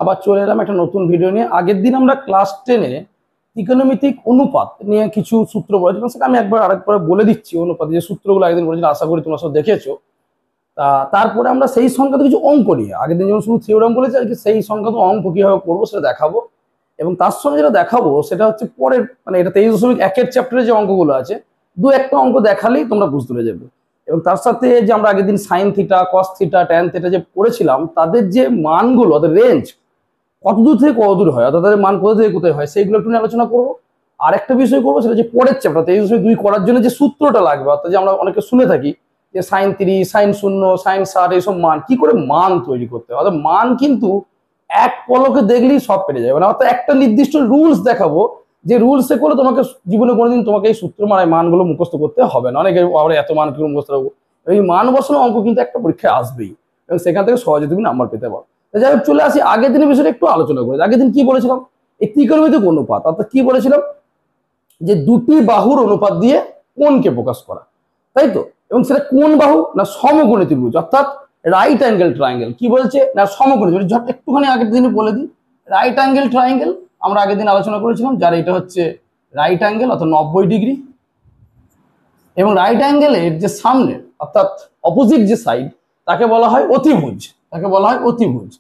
আবার চলে এলাম একটা নতুন ভিডিও নিয়ে। আগের দিন আমরা ক্লাস 10-এ ত্রিকোণমিতিক অনুপাত নিয়ে কিছু সূত্র বলেছিলাম, সেটা আমি আরেকবার বলে দিচ্ছি। অনুপাত যে সূত্রগুলো আগের দিন বলেছিলাম, আশা করি তোমরা সব দেখেছো। তারপরে আমরা সেই সংখ্যাত কিছু অঙ্ক নিয়ে, আগের দিন যেমন শুধু থিওরেম বলেছি, আজকে সেই সংখ্যাত অঙ্ক কিভাবে করবো সেটা দেখাবো। এবং তার সঙ্গে যেটা দেখাবো সেটা হচ্ছে পরের, মানে এটা 23.1-এর চ্যাপ্টারে যে অঙ্কগুলো আছে, দু একটা অঙ্ক দেখালেই তোমরা বুঝতে পেরে যাবে। এবং তার সাথে যে আমরা আগের দিন sine theta, cos theta, tan theta যে পড়েছিলাম, তাদের যে মানগুলো, তাদের রেঞ্জ কতদূর থেকে কতদূর হয়, অর্থাৎ তাদের মান কোথা থেকে কোথায় হয়, সেইগুলো একটু নিয়ে আলোচনা করবো। আর একটা বিষয় করবো, সেটা যে পরের চ্যাপ্টার 23.2 করার জন্য যে সূত্রটা লাগবে, অর্থাৎ যে আমরা অনেকে শুনে থাকি যে সাইন 3, সাইন 0, সাইন 60, এইসব মান কি করে মান তৈরি করতে হয়। অর্থাৎ মান কিন্তু এক পলকে দেখলেই সব পেরে যাবে না, অর্থাৎ একটা নির্দিষ্ট রুলস দেখাবো, যে রুলসে করে তোমাকে জীবনে কোনোদিন তোমাকে এই সূত্র মানগুলো মুখস্থ করতে হবে না। অনেকে আবার এত মান কি মুখস্থ রাখবো, এই মান বসানো অঙ্ক কিন্তু একটা পরীক্ষায় আসবেই, এবং সেখান থেকে সহজে তুমি নাম্বার পেতে পারো। যাই হোক, চলে আসি আগের দিনের বিষয়টা একটু আলোচনা করে। আগের দিন কি বলেছিলাম, এই ত্রিকোণমিতিক অনুপাত, অর্থাৎ কি বলেছিলাম, যে দুটি বাহুর অনুপাত দিয়ে কোণকে প্রকাশ করা, তাই তো। এবং সেটা কোন বাহু না, সমকোণী ত্রিভুজ, অর্থাৎ রাইট অ্যাঙ্গেল ট্রায়াঙ্গেল। কি বলছে না, সমকোণী ত্রিভুজ। একটুখানি আগের দিনে বলে দিই, রাইট অ্যাঙ্গেল ট্রায়াঙ্গেল আমরা আগের দিন আলোচনা করেছিলাম, যার এটা হচ্ছে রাইট অ্যাঙ্গেল, অর্থাৎ 90 ডিগ্রি। এবং রাইট অ্যাঙ্গেলের যে সামনে, অর্থাৎ অপোজিট যে সাইড, তাকে বলা হয় অতিভুজ, তাকে বলা হয় অতিভুজ,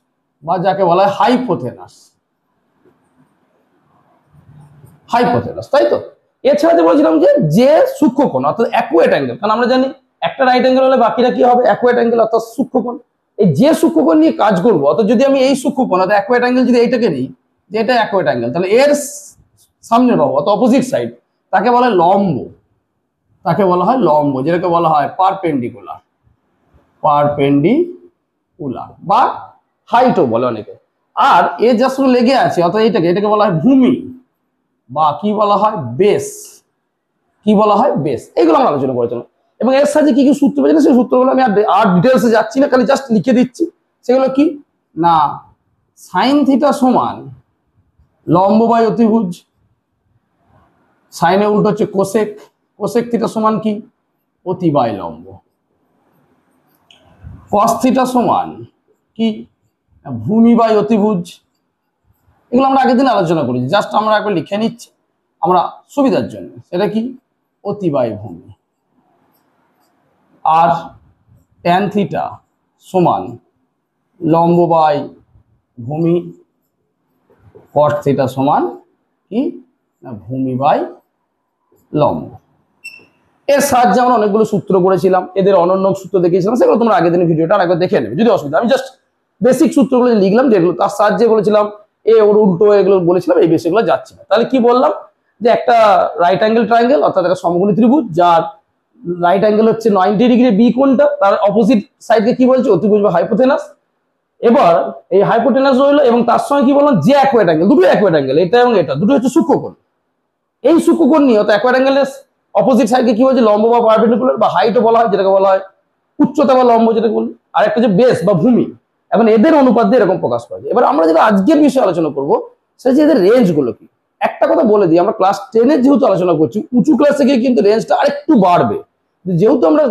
বা যাকে বলা হয় হাইপোথেনাস, হাইপোথেনাস, তাই তো। এছাড়া যে বলছিলাম যে সূক্ষ্মকোণ, অর্থাৎ অ্যাকুয়েট অ্যাঙ্গেল, কারণ আমরা জানি একটা রাইট অ্যাঙ্গেল হলে বাকিরা কি হবে, অ্যাকুয়েট অ্যাঙ্গেল, অর্থাৎ সূক্ষ্মকোণ। এই যে সূক্ষ্মকোণ নিয়ে কাজ করবো, অর্থাৎ যদি আমি এই সূক্ষ্মকোণ অর্থাৎ অ্যাকুয়েট অ্যাঙ্গেল যদি এইটাকে নিই, যে এটা অ্যাকুয়েট অ্যাঙ্গেল, তাহলে এর সামনের বাহু অর্থাৎ অপোজিট সাইড, তাকে বলা হয় লম্ব, তাকে বলা হয় লম্ব, যেটাকে বলা হয় পারপেন্ডিকুলার, পারপেন্ডিকুলার বা হাইটও বলে অনেকে। আর এ যা শুধু লেগে আছে, অর্থাৎ এটাকে বলা হয় ভূমি, বা কি বলা হয় বেস, কি বলা হয় বেস। এগুলো আমরা আলোচনা করেছিলাম। এবং এর সাথে কি কি সূত্র পেয়েছে, সেই সূত্রগুলো আমি আর ডিটেলসে যাচ্ছি না, খালি জাস্ট লিখে দিচ্ছি। সেগুলো কি না, সাইন থিটা সমান লম্ব বাই অতিভুজ, সাইনে উল্টো হচ্ছে কোসেক, কোসেক থিটা সমান কি অতি বাই লম্ব, কস থিটা সমান কি ভূমি বাই অতিভুজ। এগুলো আমরা আগের দিন আলোচনা করেছি, জাস্ট আমরা একবার লিখে নিচ্ছি আমরা সুবিধার জন্য। সেটা কি অতি বাই ভূমি। আর ট্যান থিটা সমান লম্ব বাই ভূমি, কট থিটা সমান কি না ভূমি বাই লম্ব। এর সাহায্যে আমরা অনেকগুলো সূত্র করেছিলাম, এদের অনন্য সূত্র দেখিয়েছিলাম, সেগুলো তোমরা আগের দিনের ভিডিওটা আরেকবার দেখে নেবে যদি অসুবিধা। আমি জাস্ট বেসিক সূত্রগুলো লিখলাম, যেগুলো তার সাহায্যে বলেছিলাম এ ওর উল্টো, এগুলো বলেছিলাম, এই বিষয়গুলো যাচ্ছি না। তাহলে কি বললাম, যে একটা রাইট অ্যাঙ্গেল ট্রায়াঙ্গেল, অর্থাৎ একটা সমকোণী ত্রিভুজ, যার রাইট অ্যাঙ্গেল হচ্ছে 90 ডিগ্রি, বি কোণটা, তার অপোজিট সাইডকে কি বলছে অতিভুজ বা হাইপোথেনাস। এবার এই হাইপোথেনাস রইলো, এবং তার সঙ্গে কি বললাম, যে অ্যাকুয়েট অ্যাঙ্গেল, দুটো অ্যাকুয়েট অ্যাঙ্গেল, এটা এবং এটা দুটো হচ্ছে সূক্ষ্মকোণ। এই সূক্ষ্মকোণ নিয়ে অর্থাৎ অ্যাকুয়েট অ্যাঙ্গেলের অপোজিট সাইডকে কি বলছে লম্ব বা পারপেন্ডিকুলার বা হাইটও বলা হয়, যেটাকে বলা হয় উচ্চতা বা লম্ব, যেটাকে বলি। আর একটা যে বেস বা ভূমি। এখন এদের অনুপাত দিয়ে এরকম প্রকাশ করা যায়। এবার আমরা যেটা আজকের বিষয়ে আলোচনা করবো, সেটা যে এদের রেঞ্জ গুলো কি। একটা কথা বলে দিই, আমরা ক্লাস 10-এর যেহেতু আলোচনা করছি, উঁচু ক্লাস থেকে কিন্তু রেঞ্জটা আরেকটু বাড়বে। যেহেতু আমরা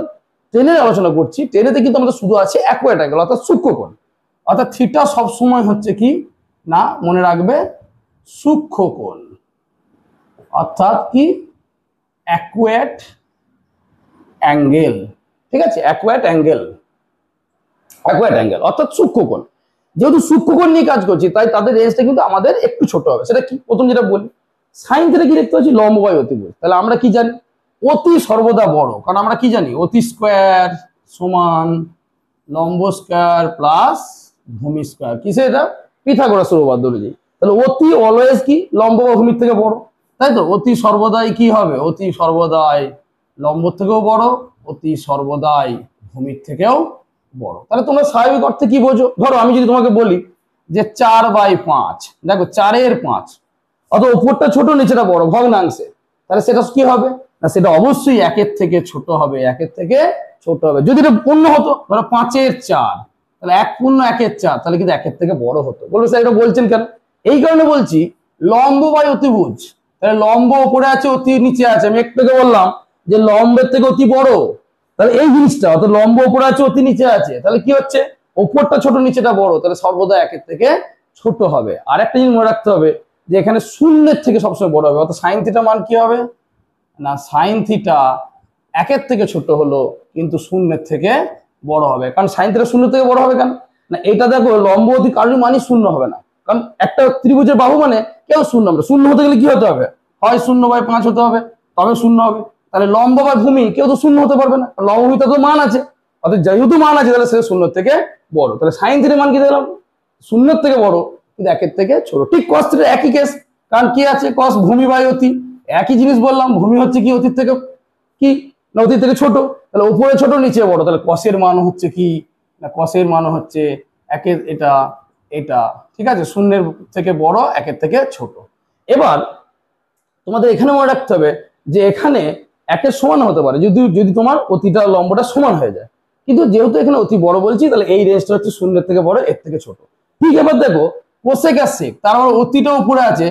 10-এর আলোচনা করছি, 10-এতে কিন্তু আমাদের শুধু আছে অ্যাকুয়েট অ্যাঙ্গেল, অর্থাৎ সূক্ষ্মকোণ, অর্থাৎ থিটা সবসময় হচ্ছে কি না, মনে রাখবে সূক্ষ্মকোণ, অর্থাৎ কি অ্যাকুয়েট অ্যাঙ্গেল, ঠিক আছে, অ্যাকুয়েট অ্যাঙ্গেল, অ্যাকুয়েট অ্যাঙ্গেল অর্থাৎ সূক্ষ্মকোণ। যেহেতু সূক্ষ্মকোণ নিয়ে কাজ করছি, তাই তাদের রেঞ্জটা কিন্তু আমাদের একটু ছোট হবে। সেটা কি, প্রথম যেটা বলি, সাইন থিটা কি দেখতে পাচ্ছি লম্ব বাই অতিভুজ। তাহলে আমরা কি জানি, অতি সর্বদা বড়, কারণ আমরা কি জানি অতি স্কোয়ার সমান লম্ব স্কোয়ার প্লাস ভূমি স্কোয়ার। কিসে এটা, পিথাগোরাসের উপপাদ্য অনুযায়ী। তাহলে অতি অলওয়েজ কি লম্ব বা ভূমির থেকে বড়, তাই তো। অতি সর্বদাই কি হবে, অতি সর্বদাই লম্ব থেকেও বড়, অতি সর্বদাই ভূমির থেকেও বড়। তাহলে তোমরা স্বাভাবিক অর্থে কি বোঝো, ধরো আমি যদি তোমাকে বলি যে 4/5, দেখো 4/5, অত উপরটা ছোট নিচেটা বড় ভগ্নাংশে, তাহলে সেটা কি হবে না, সেটা অবশ্যই 1-এর থেকে ছোট হবে, 1-এর থেকে ছোট হবে। যদি এটা পূর্ণ হতো, ধরো 5/4, তাহলে 1 পূর্ণ 1/4, তাহলে কিন্তু 1-এর থেকে বড় হতো। বলবো স্যার এটা বলছেন কেন, এই কারণে বলছি লম্ব বাই অতিভুজ। তাহলে লম্ব উপরে আছে, অতি নিচে আছে। আমি একটু বললাম যে লম্বের থেকে অতি বড়, তাহলে এই জিনিসটা অর্থাৎ লম্ব উপরে আছে, অতি নিচে আছে, তাহলে কি হচ্ছে, উপরটা ছোট নিচেটা বড়, তাহলে সর্বদা 1-এর থেকে ছোট হবে। আর একটা জিনিস মনে রাখতে হবে যে এখানে শূন্যের থেকে সবসময় বড় হবে, অর্থাৎ সাইন থিটা মান কি হবে না, সাইন থিটা 1 থেকে ছোট হলো কিন্তু শূন্যের থেকে বড় হবে। কারণ সাইন থিটা শূন্য থেকে বড় হবে কেন না, এটা দেখো লম্ব অতি কারোর মানই শূন্য হবে না, কারণ একটা ত্রিভুজের বাহু মানে কেউ শূন্য হবে। শূন্য হতে গেলে কি হতে হবে, হয় 0/5 হতে হবে তবে শূন্য হবে। তাহলে লম্ব বা ভূমি কেউ তো শূন্য হতে পারবে না, লম্ব ভূমিতে তো মান আছে, অর্থাৎ যেহেতু মান আছে তাহলে সে শূন্যের থেকে বড়। তাহলে সাইন থিটার মান কি দিলাম, শূন্যের থেকে বড় কিন্তু 1 থেকে ছোট। ঠিক কস থিটার একই কেস, কারণ কি আছে কস ভূমি বাই অতি, একই জিনিস বললাম, ভূমি হচ্ছে কি অতীত থেকে কি না অতীত থেকে ছোট, তাহলে উপরে ছোট নিচে বড়, তাহলে কসের মান হচ্ছে কি না, কসের মান হচ্ছে একের এটা এটা, ঠিক আছে, শূন্যের থেকে বড় 1 থেকে ছোট। এবার তোমাদের এখানে মনে রাখতে হবে যে এখানে 1 সমান হতে পারে যদি যদি তোমার অতিটা লম্বটা সমান হয়ে যায়, কিন্তু যেহেতু এখানে অতি বড় বলছি তাহলে এই রেঞ্জটা হচ্ছে শূন্যের থেকে বড়, এর থেকে ছোট। ঠিক, এবার দেখো কোসেক আর সেক, তার মানে অতিটা উপরে আছে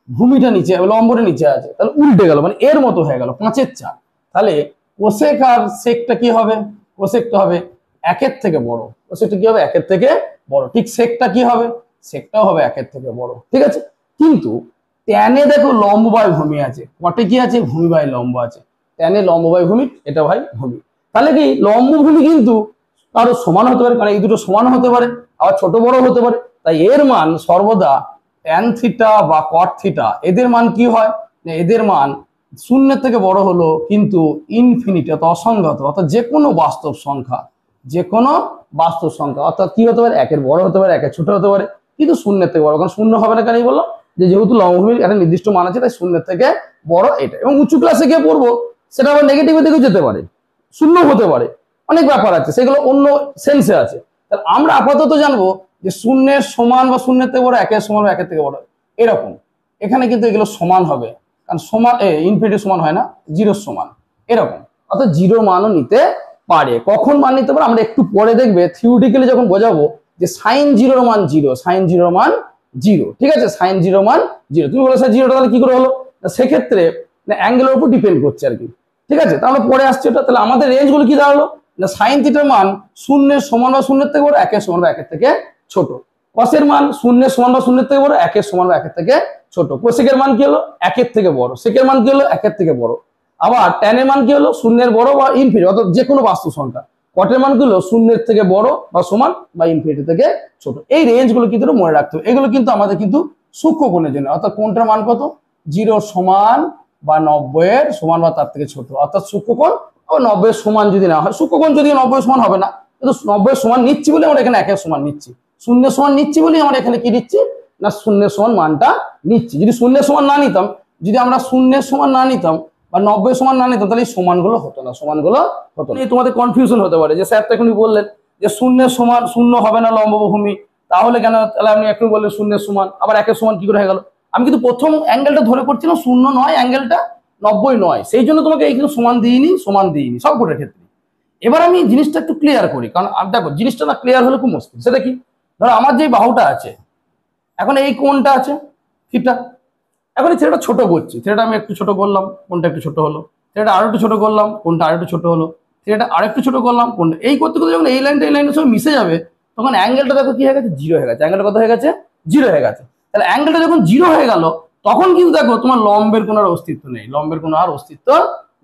ভূমিটা নিচে, লম্বটা নিচে আছে, তাহলে উল্টে গেল, মানে এর মতো হয়ে গেল 5-এর 4। তাহলে কোসেক আর সেকটা কি হবে, কোসেকটা হবে 1 থেকে বড়, কোসেকটা কি হবে 1 থেকে বড়। ঠিক সেকটা কি হবে, সেকটাও হবে 1 থেকে বড়, ঠিক আছে। কিন্তু ট্যানে দেখো লম্ব বাই ভূমি আছে, কটে কি আছে ভূমি বাই লম্ব আছে, ট্যানে লম্ব বাই ভূমি, এটা ভাই ভূমি। তাহলে কি লম্ব ভূমি কিন্তু কারো সমান হতে পারে, কারণ এই দুটো সমান হতে পারে আবার ছোট বড় হতে পারে, তাই এর মান সর্বদা ট্যান থিটা বা কট থিটা এদের মান কি হয়, এদের মান শূন্যের থেকে বড় হলো কিন্তু ইনফিনিটি অর্থাৎ অসংখ্যাত, অর্থাৎ যে কোনো বাস্তব সংখ্যা, যে কোনো বাস্তব সংখ্যা, অর্থাৎ কি হতে পারে 1-এর বড় হতে পারে 1-এর ছোট হতে পারে কিন্তু শূন্যের থেকে বড়, কারণ শূন্য হবে না, কেন বললাম যে যেহেতু লম্বভূমির একটা নির্দিষ্ট মান আছে তাই শূন্যের থেকে বড় এটা। এবং উঁচু ক্লাসে গিয়ে পড়বো সেটা আবার নেগেটিভের দিকেও যেতে পারে, শূন্য হতে পারে, অনেক ব্যাপার আছে, সেগুলো অন্য সেন্সে আছে। তাহলে আমরা আপাতত জানবো যে শূন্যের সমান বা শূন্যের থেকে বড়, 1-এর সমান বা 1-এর থেকে বড় এরকম। এখানে কিন্তু এগুলো সমান হবে, কারণ সমান ইনফিনিটি সমান হয় না, 0 সমান এরকম, অর্থাৎ 0 মানও নিতে পারে। কখন মান নিতে পারে আমরা একটু পরে দেখবে, থিওরিটিক্যালি যখন বোঝাবো যে সাইন 0 মান 0, সাইন 0 মান 0, ঠিক আছে, সাইন 0 মান 0। তুমি বলো স্যার 0টা তাহলে কি করে হলো, সেক্ষেত্রে অ্যাঙ্গেলের উপর ডিপেন্ড করছে আর কি, ঠিক আছে, তাহলে পরে আসছে ওটা। তাহলে আমাদের রেঞ্জগুলো কি দাঁড়ালো না, সাইন থিটার মান শূন্যের সমান বা শূন্যের থেকে বড়, 1-এর সমান বা 1-এর থেকে ছোট। কসের মান শূন্যের সমান বা শূন্যের থেকে বড়, 1-এর সমান বা 1-এর থেকে ছোট। কোসেকের মান কি হলো 1-এর থেকে বড়, সেকের মান কি হলো 1-এর থেকে বড়। আবার ট্যানের মান কি হলো শূন্যের বড় বা ইনফিনিটি, অর্থাৎ যে কোনো বাস্তব সংখ্যা। কটের মান কি হলো শূন্যের থেকে বড় বা সমান বা ইনফিনিটি থেকে ছোট। এই রেঞ্জগুলো কিন্তু মনে রাখতে হবে, এগুলো কিন্তু আমাদের কিন্তু সূক্ষ্মকোণের জন্য, অর্থাৎ কোনটার মান কত, 0 সমান বা 90-এর সমান বা তার থেকে ছোট, অর্থাৎ সূক্ষ্মকোণ ও 90-এর সমান যদি না হয়, সূক্ষ্মকোণ যদি 90-এর সমান হবে না, কিন্তু 90-এর সমান নিচ্ছি বলে আমরা এখানে 1-এর সমান নিচ্ছি, শূন্যের সমান নিচ্ছি বলে আমরা এখানে কি নিচ্ছি না শূন্যের সমান মানটা নিচ্ছি। যদি শূন্যের সমান না নিতাম, যদি আমরা শূন্যের সমান না নিতাম বা 90-এর সমান না নিতাম, তাহলে এই সমানগুলো হতো না, সমানগুলো হতো না। তোমাদের কনফিউশন হতে পারে যে স্যার তো এখনই বললেন যে শূন্যের সমান শূন্য হবে না লম্ব ভূমি, তাহলে কেন, তাহলে আপনি একটু বললেন শূন্যের সমান আবার 1-এর সমান কি করে হয়ে গেল। আমি কিন্তু প্রথম অ্যাঙ্গেলটা ধরে করছিলাম শূন্য নয়, অ্যাঙ্গেলটা 90 নয়, সেই জন্য তোমাকে এইখানে সমান দিইনি সব কোটের ক্ষেত্রে। এবার আমি জিনিসটা একটু ক্লিয়ার করি, কারণ দেখো জিনিসটা না ক্লিয়ার হলে খুব মুশকিল। সেটা কি, ধরো আমার যে বাহুটা আছে, এখন এই কোণটা আছে থিটা, এখন এই থিটাটা ছোট করছি, থিটাটা আমি একটু ছোট করলাম, কোণটা একটু ছোট হলো, থিটাটা আরো একটু ছোট করলাম, কোণটা আরো একটু ছোট হলো, থিটাটা আরেকটু ছোট করলাম, কোণটা, এই করতে করতে যখন এই লাইনটা সব মিশে যাবে তখন অ্যাঙ্গেলটা দেখো কি হয়ে গেছে 0 হয়ে গেছে, অ্যাঙ্গেলটা কত হয়ে গেছে 0 হয়ে গেছে। তাহলে অ্যাঙ্গেলটা যখন 0 হয়ে গেল তখন কিন্তু দেখো তোমার লম্বের কোনো আর অস্তিত্ব নেই, লম্বের কোনো আর অস্তিত্ব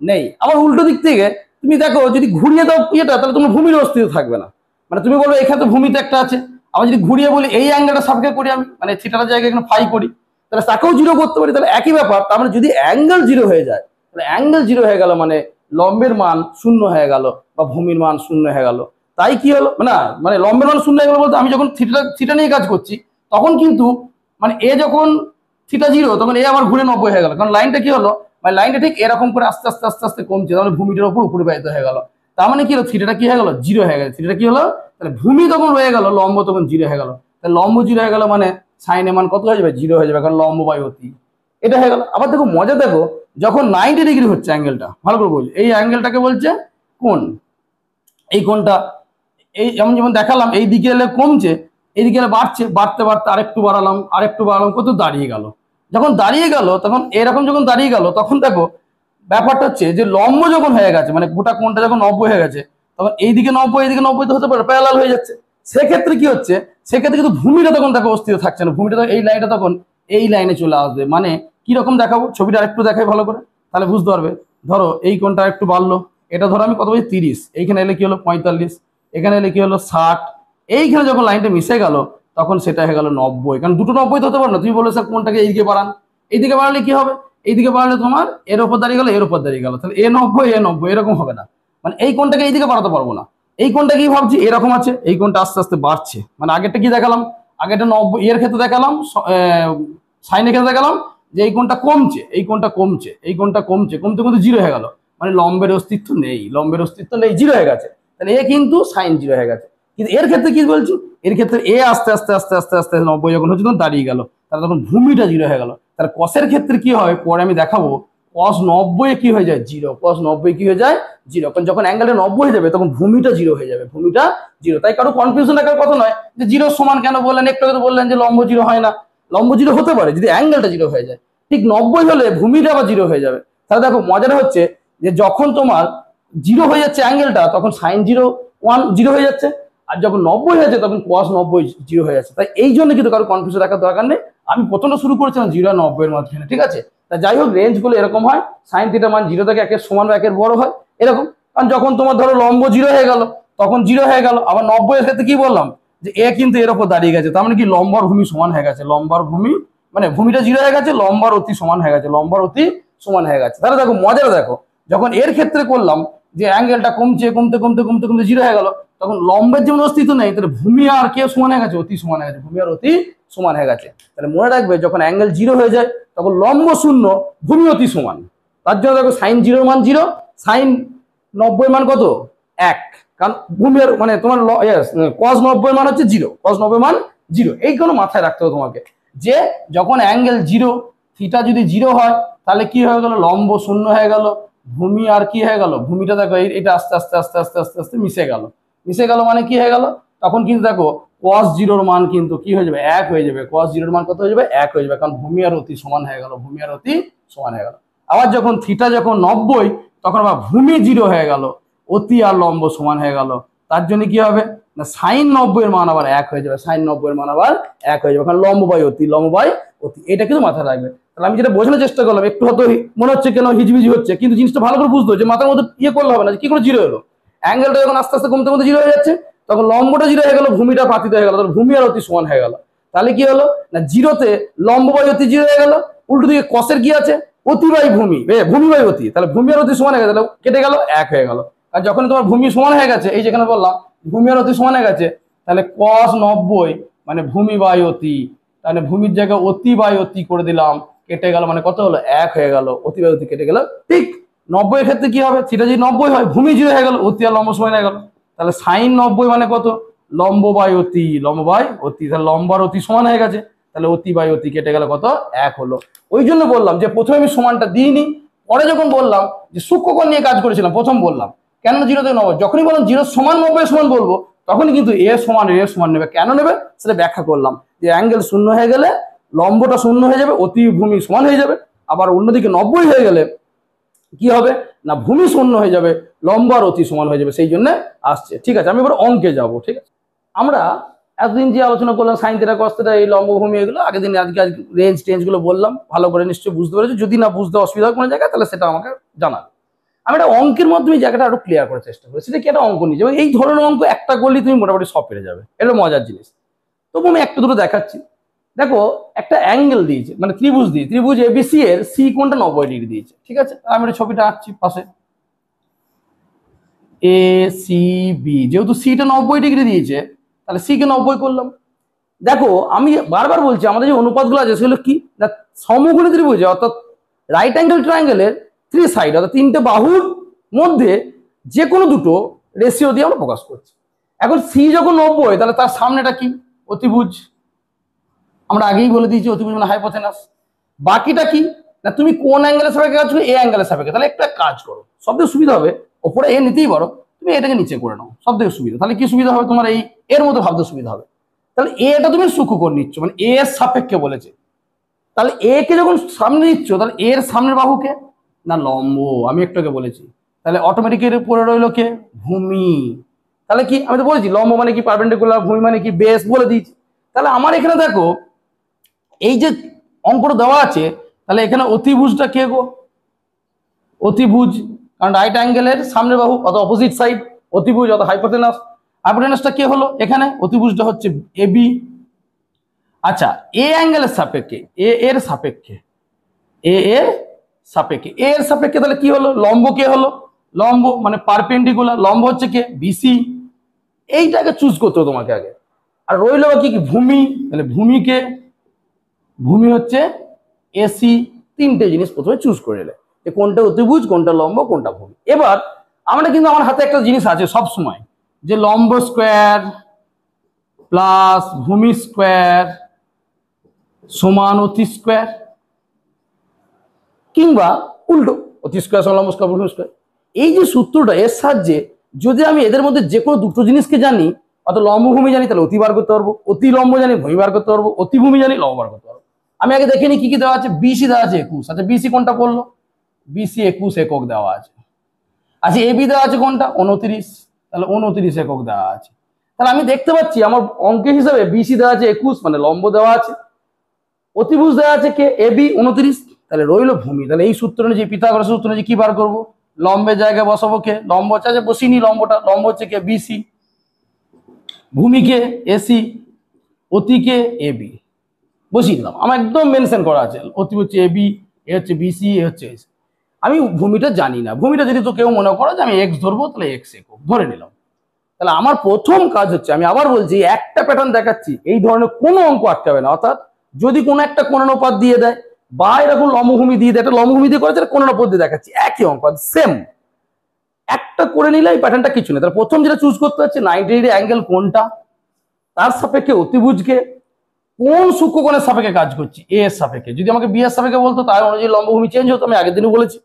নেই। আবার উল্টো দিক থেকে তুমি দেখো যদি ঘুরিয়ে দাও ইয়েটা, তাহলে তোমার ভূমির অস্তিত্ব থাকবে না, মানে তুমি বলবে এখানে তো ভূমিতে একটা আছে, আবার যদি ঘুরিয়ে বলি এই অ্যাঙ্গেলটা সাপেক্ষে করি আমি, মানে থিটার জায়গায় এখানে ফাই করি, তাহলে তাকেও 0 করতে পারি, তাহলে একই ব্যাপার। তার মানে যদি অ্যাঙ্গেল 0 হয়ে যায়, তাহলে অ্যাঙ্গেল 0 হয়ে গেল মানে লম্বের মান 0 হয়ে গেল বা ভূমির মান 0 হয়ে গেল। তাই কি হলো না, মানে লম্বের মান 0 হয়ে গেল বলতে আমি যখন থিটা নিয়ে কাজ করছি তখন কিন্তু মানে এ যখন থিটা 0 তখন এ আবার ঘুরে 90 হয়ে গেল, কারণ লাইনটা কি হলো, মানে লাইনটা ঠিক এরকম করে আস্তে আস্তে আস্তে আস্তে কমছে, তাহলে ভূমিটার উপর উপরিবাহিত হয়ে গেল। তার মানে কি হলো, থিটাটা কি হয়ে গেল 0 হয়ে গেছে, থিটাটা কি হলো, তাহলে ভূমি তখন রয়ে গেল, লম্ব তখন 0 হয়ে গেল, তাহলে লম্ব 0 হয়ে গেল মানে সাইনের মান কত হয়ে যাবে 0 হয়ে যাবে, কারণ লম্ব বাই অতি এটা হয়ে গেল। আবার দেখো মজা দেখো, যখন 90 ডিগ্রি হচ্ছে অ্যাঙ্গেলটা, ভালো করে বলছি, এই অ্যাঙ্গেলটাকে বলছে কোণ, এই কোণটা এই আমি যেমন দেখালাম এই দিকে এলে কমছে, এইদিকে এলে বাড়ছে, বাড়তে বাড়তে আরেকটু বাড়ালাম, কত দাঁড়িয়ে গেল। যখন দাঁড়িয়ে গেল তখন এরকম যখন দাঁড়িয়ে গেল তখন দেখো ব্যাপারটা হচ্ছে যে লম্ব যখন হয়ে গেছে, মানে গোটা কোণটা যখন 90 হয়ে গেছে, তখন এইদিকে 90 এইদিকে 90 তো হতে পারে প্যারালাল হয়ে যাচ্ছে, সেক্ষেত্রে কি হচ্ছে, সেক্ষেত্রে কিন্তু ভূমিটা তখন দেখো অস্তিত্ব থাকছে না, ভূমিটা এই লাইনটা তখন এই লাইনে চলে আসবে। মানে কিরকম দেখাবো, ছবিটা আরেকটু দেখাই ভালো করে, তাহলে বুঝতে পারবে। ধরো এই কোণটা একটু বাড়লো, এটা ধরো আমি কত বলছি 30, এইখানে এলে কি হলো 45, এখানে এলে কি হলো 60, এইখানে যখন লাইনটা মিশে গেল তখন সেটা হয়ে গেল 90। কারণ দুটো 90 তো হতে পারে না, তুমি বলো স্যার কোনটাকে এইদিকে বাড়ান, এইদিকে বাড়ালে কি হবে, এইদিকে বাড়ালে তোমার এর উপর দাঁড়িয়ে গেল, এর উপর দাঁড়িয়ে গেল, তাহলে এ 90 এরকম হবে না। মানে এই কোণটাকে এইদিকে বাড়াতে পারবো না, এই কোণটা কি ভাবছি এরকম আছে, এই কোণটা আস্তে আস্তে বাড়ছে। মানে আগেরটা কি দেখালাম, আগেরটা 90 এর ক্ষেত্রে দেখালাম, সাইনের ক্ষেত্রে দেখালাম যে এই কোণটা কমছে, এই কোণটা কমছে, এই কোণটা কমছে, কমতে কমতে 0 হয়ে গেল, মানে লম্বের অস্তিত্ব নেই, লম্বের অস্তিত্ব নেই, 0 হয়ে গেছে। তাহলে এ কিন্তু সাইন 0 হয়ে গেছে। কিন্তু এর ক্ষেত্রে কি বলছি, এর ক্ষেত্রে এ আস্তে আস্তে আস্তে আস্তে আস্তে 90 যখন হচ্ছে তখন দাঁড়িয়ে গেল, তাহলে তখন ভূমিটা 0 হয়ে গেল। তাহলে কসের ক্ষেত্রে কি হয় পরে আমি দেখাবো, cos 90 কি হয়ে যায় 0, cos 90 কি হয়ে যায় 0। কারণ যখন অ্যাঙ্গেলটা 90 হয়ে যাবে তখন ভূমিটা 0 হয়ে যাবে, ভূমিটা 0। তাই কারো কনফিউশন রাখার কথা নয় যে 0 সমান কেন বললেন, একটু আগে তো বললেন যে লম্ব 0 হয় না, লম্ব 0 হতে পারে যদি অ্যাঙ্গেলটা 0 হয়ে যায়, ঠিক 90 হলে ভূমিটা আবার 0 হয়ে যাবে। তাহলে দেখো মজাটা হচ্ছে যে যখন তোমার 0 হয়ে যাচ্ছে অ্যাঙ্গেলটা তখন সাইন 0 1 0 হয়ে যাচ্ছে, আর যখন 90 হয়ে যাচ্ছে তখন cos 90 0 হয়ে যাচ্ছে। তাই এই জন্য কিন্তু কারো কনফিউশন রাখার দরকার নেই, আমি প্রথমে শুরু করেছিলাম 0 আর 90 এর মাঝখানে, ঠিক আছে। তা যাই হোক রেঞ্জগুলো এরকম হয়, সাইন থিটা মান 0 থেকে 1 সমান বা 1 বড় হয় এরকম। কারণ যখন তোমার ধরো লম্ব 0 হয়ে গেল তখন 0 হয়ে গেল, আবার 90 এর ক্ষেত্রে কি বললাম যে এ কিন্তু এর উপর দাঁড়িয়ে গেছে, তার মানে কি লম্বার ভূমি সমান হয়ে গেছে, লম্বার ভূমি মানে ভূমিটা 0 হয়ে গেছে, লম্বার অতি সমান হয়ে গেছে, লম্বার অতি সমান হয়ে গেছে। তাহলে দেখো মজাটা দেখো, যখন এর ক্ষেত্রে করলাম যে অ্যাঙ্গেলটা কমছে কমতে কমতে কমতে কমতে 0 হয়ে গেল, তখন লম্বের যেমন অস্তিত্ব নেই, তাহলে ভূমি আর কে সমান হয়ে গেছে, অতি সমান হয়ে গেছে, ভূমি আর অতি সমান হয়ে গেছে। তাহলে মনে রাখবে যখন অ্যাঙ্গেল 0 হয়ে যায় তখন লম্ব 0, ভূমি অতি সমান। তার জন্য দেখো সাইন 0 মান 0, সাইন 90 মান কত 1, কারণ ভূমি আর মানে তোমার cos 90 মান হচ্ছে 0, cos 90 মান 0। এইগুলো মাথায় রাখতে হবে তোমাকে যে যখন অ্যাঙ্গেল 0, থিটা যদি 0 হয় তাহলে কি হয়ে গেল, লম্ব 0 হয়ে গেল, ভূমি আর কি হয়ে গেল, ভূমিটা দেখো এটা আস্তে আস্তে আস্তে আস্তে আস্তে আস্তে মিশে গেল, মিশে গেল মানে কি হয়ে গেল, তখন কিন্তু দেখো cos 0 মান কিন্তু কি হয়ে যাবে 1 হয়ে যাবে, cos 0 মান কত হয়ে যাবে 1 হয়ে যাবে, কারণ ভূমি আর অতি সমান হয়ে গেল, ভূমি আর অতি সমান হয়ে গেল। আবার যখন থিটা যখন 90 তখন আবার ভূমি 0 হয়ে গেল, অতি আর লম্ব সমান হয়ে গেল, তার জন্য কি হবে না সাইন 90 এর মান আবার 1 হয়ে যাবে, সাইন 90 এর মান আবার 1 হয়ে যাবে, কারণ লম্ব বাই অতি, লম্ব বাই অতি, এটা কিন্তু মাথায় রাখবে। তাহলে আমি যেটা বোঝানোর চেষ্টা করলাম, একটু হয়তো মনে হচ্ছে কেন হিজিবিজি হচ্ছে, কিন্তু জিনিসটা ভালো করে বুঝতে হচ্ছে, মাথার মধ্যে ইয়ে করলে হবে না কি করে 0 হলো, অ্যাঙ্গেলটা যখন আস্তে আস্তে কমতে কমতে 0 হয়ে যাচ্ছে তখন লম্বটা 0 হয়ে গেল, ভূমিটা পাতিত হয়ে গেল, তখন ভূমি আর অতি সমান হয়ে গেল। তাহলে কি হলো না 0-তে লম্ব বাই অতি 0 হয়ে গেল, উল্টো দিকে কসের কি আছে অতি বাই ভূমি, ভূমি বাই অতি, তাহলে ভূমি আর অতি সমান হয়ে গেছে, তাহলে কেটে গেল 1 হয়ে গেল। আর যখন তোমার ভূমি সমান হয়ে গেছে, এই যেখানে বললাম ভূমি আর অতি সমান হয়ে গেছে, তাহলে cos 90 মানে ভূমি বাই অতি, তাহলে ভূমির জায়গায় অতি বাই অতি করে দিলাম, কেটে গেল মানে কত হলো 1 হয়ে গেল, অতি বাই অতি কেটে গেল। ঠিক 90 এর ক্ষেত্রে কি হবে, থিটা যদি 90 হয় ভূমি 0 হয়ে গেল, অতি আর লম্ব সমান হয়ে গেল, তাহলে সাইন 90 মানে কত লম্ব বাই অতি, লম্ব বাই অতি, তাহলে লম্বার অতি সমান হয়ে গেছে, তাহলে অতি বাই অতি কেটে গেল কত 1 হলো। ওই জন্য বললাম যে প্রথমে আমি সমানটা দিইনি, পরে যখন বললাম যে সূক্ষ্মকোণ নিয়ে কাজ করেছিলাম প্রথম বললাম কেন 0 থেকে 90, যখনই বললাম 0 সমান 90 সমান বলবো তখনই কিন্তু এ সমান নেবে, কেন নেবে সেটা ব্যাখ্যা করলাম যে অ্যাঙ্গেল 0 হয়ে গেলে লম্বটা 0 হয়ে যাবে, অতি ভূমি সমান হয়ে যাবে, আবার অন্যদিকে 90 হয়ে গেলে কি হবে না ভূমি 0 হয়ে যাবে, লম্ব আর অতি সমান হয়ে যাবে, সেই জন্য আসছে। ঠিক আছে, আমি এবার অঙ্কে যাব। ঠিক আছে, আমরা এতদিন যে আলোচনা করলাম সাইন থিটা কস থিটা এই লম্ব ভূমি এগুলো আগের দিন আজকে রেঞ্জ টেঞ্জ গুলো বললাম, ভালো করে নিশ্চয়ই বুঝতে পেরেছো, যদি না বুঝতে অসুবিধা হয় কোনো জায়গায় তাহলে সেটা আমাকে জানাবে। আমি একটা অঙ্কের মাধ্যমে জায়গাটা আরো ক্লিয়ার করার চেষ্টা করি, সেটা কি একটা অঙ্ক নিয়ে যাবে, এই ধরনের অঙ্ক একটা করলেই তুমি মোটামুটি সব পেরে যাবে, এটা মজার জিনিস। তবু আমি একটা দুটো দেখাচ্ছি। দেখো একটা অ্যাঙ্গেল দিয়েছে, মানে ত্রিভুজ দিয়ে, ত্রিভুজ এবিসি এর সি কোণটা 90 ডিগ্রি দিয়েছে। ঠিক আছে, আমি একটা ছবিটা আঁকছি পাশে, এ সি বি, যেহেতু সিটা 90 ডিগ্রি দিয়েছে তাহলে সি কে 90 করলাম। দেখো আমি বারবার বলছি আমাদের যে অনুপাতগুলো আছে সেগুলো কি না সমকোণী ত্রিভুজ, অর্থাৎ রাইট অ্যাঙ্গেল ট্রায়াঙ্গেলের 3 সাইড অর্থাৎ 3টে বাহুর মধ্যে যে কোনো দুটো রেশিও দিয়ে আমরা প্রকাশ করছি। এখন সি যখন 90 তাহলে তার সামনেটা কি অতিভুজ, আমরা আগেই বলে দিয়েছি অতিভুজ মানে হাইপোথেনাস। বাকিটা কি না তুমি কোন অ্যাঙ্গেলের সাপেক্ষে কাজ করো, এ অ্যাঙ্গেলের সাপেক্ষে, তাহলে একটা কাজ করো সব থেকে সুবিধা হবে, ওপরে এ নিতেই পারো, তুমি এটাকে নিচে করে নাও, সব থেকে সুবিধা। তাহলে কি সুবিধা হবে তোমার এই এর মতো ভাবতে সুবিধা হবে। তাহলে এটা তুমি সূক্ষ্মকোণ নিচ্ছ, মানে এ এর সাপেক্ষে বলেছে, তাহলে এ কে যখন সামনে নিচ্ছ তাহলে এর সামনের বাহুকে না লম্ব, আমি একটু আগে বলেছি, তাহলে অটোমেটিক এর উপরে রইল কে ভূমি, তাহলে কি আমি তো বলেছি লম্ব মানে কি পারপেন্ডিকুলার, ভূমি মানে কি বেস বলে দিয়েছি। তাহলে আমার এখানে দেখো এই যে অঙ্কটা দেওয়া আছে, তাহলে এখানে অতিভুজটা কে গো? অতিভুজ, কারণ রাইট অ্যাঙ্গেলের সামনের বাহু অত অপোজিট সাইড, অতিভুজ অত হাইপোটেনাস। হাইপোটেনাসটা কে হলো এখানে? অতিভুজটা হচ্ছে এবি। আচ্ছা, এ অ্যাঙ্গেলের সাপেক্ষে, এ এর সাপেক্ষে, এ এর সাপেক্ষে, এ এর সাপেক্ষে তাহলে কি হলো? লম্ব কে হলো? লম্ব মানে পারপেন্ডিকুলার, লম্ব হচ্ছে কে? বিসি। এইটাকে চুজ করতে হবে তোমাকে আগে। আর রইল কি কি? ভূমি। তাহলে ভূমিকে, ভূমি হচ্ছে এসি। তিনটে জিনিস প্রথমে চুজ করে নিলে যে কোনটা অতিভুজ, কোনটা লম্ব, কোনটা ভূমি। এবার আমরা কিন্তু আমার হাতে একটা জিনিস আছে সব সময়, যে লম্ব স্কোয়ার প্লাস ভূমি স্কোয়ার সমান অতি স্কোয়ার, কিংবা উল্টো অতি স্কোয়ার সমান লম্ব স্কোয়ার ভূমি স্কোয়ার। এই যে সূত্রটা, এর সাহায্যে যদি আমি এদের মধ্যে যে কোনো দুটো জিনিসকে জানি, অর্থাৎ লম্ব ভূমি জানি তাহলে অতি বার করতে পারবো, অতি লম্ব জানি ভূমি বার করতে পারবো, অতি ভূমি জানি লম্ব বার করতে পারবো। আমি আগে দেখে নিই কি কি দেওয়া আছে। বিসি দেওয়া আছে 21। আচ্ছা বিসি কোনটা পড়লো? বিসি 21 একক দেওয়া আছে। আচ্ছা এবি দেওয়া আছে কোনটা? 29। তাহলে 29 একক দেওয়া আছে। তাহলে আমি দেখতে পাচ্ছি আমার অঙ্কের হিসাবে বিসি দেওয়া আছে 21 মানে লম্ব দেওয়া আছে, অতিভুজ দেওয়া আছে কে? এবি 29। তাহলে রইল ভূমি। তাহলে এই সূত্র অনুযায়ী, পিথাগোরাস সূত্র অনুযায়ী কি বার করবো? লম্বের জায়গায় বসাবো কে? লম্ব হচ্ছে, আচ্ছা বসিনি লম্বটা, লম্ব হচ্ছে কে? বিসি। ভূমিকে এসি, অতিকে এবি বসিয়ে দিলাম। আমার একদম মেনশন করা আছে, অতি হচ্ছে এবি, এ হচ্ছে বিসি, এ হচ্ছে এসি। আমি ভূমিটা জানি না, ভূমিটা যদি তো কেউ মনে করো যে আমি এক্স ধরবো, তাহলে এক্স একক ধরে নিলাম। তাহলে আমার প্রথম কাজ হচ্ছে, আমি আবার বলছি একটা প্যাটার্ন দেখাচ্ছি, এই ধরনের কোনো অঙ্ক আটকাবে না। অর্থাৎ যদি কোনো একটা কোণানুপাত দিয়ে দেয় বা এরকম লম্বভূমি দিয়ে দেয়, একটা লম্বভূমি দিয়ে করেছে, কোণানুপাত দিয়ে দেখাচ্ছি, একই অঙ্ক সেম একটা করে নিলে এই প্যাটার্নটা কিছু নেই। তাহলে প্রথম যেটা চুজ করতে হচ্ছে 90 ডিগ্রি অ্যাঙ্গেল কোনটা, তার সাপেক্ষে অতিভুজকে, কোন সূক্ষ্মকোণের সাপেক্ষে কাজ করছি, এ এর সাপেক্ষে। যদি আমাকে বি এর সাপেক্ষে বলতো তার অনুযায়ী লম্বভূমি চেঞ্জ হতো, আমি আগের দিনও বলেছি।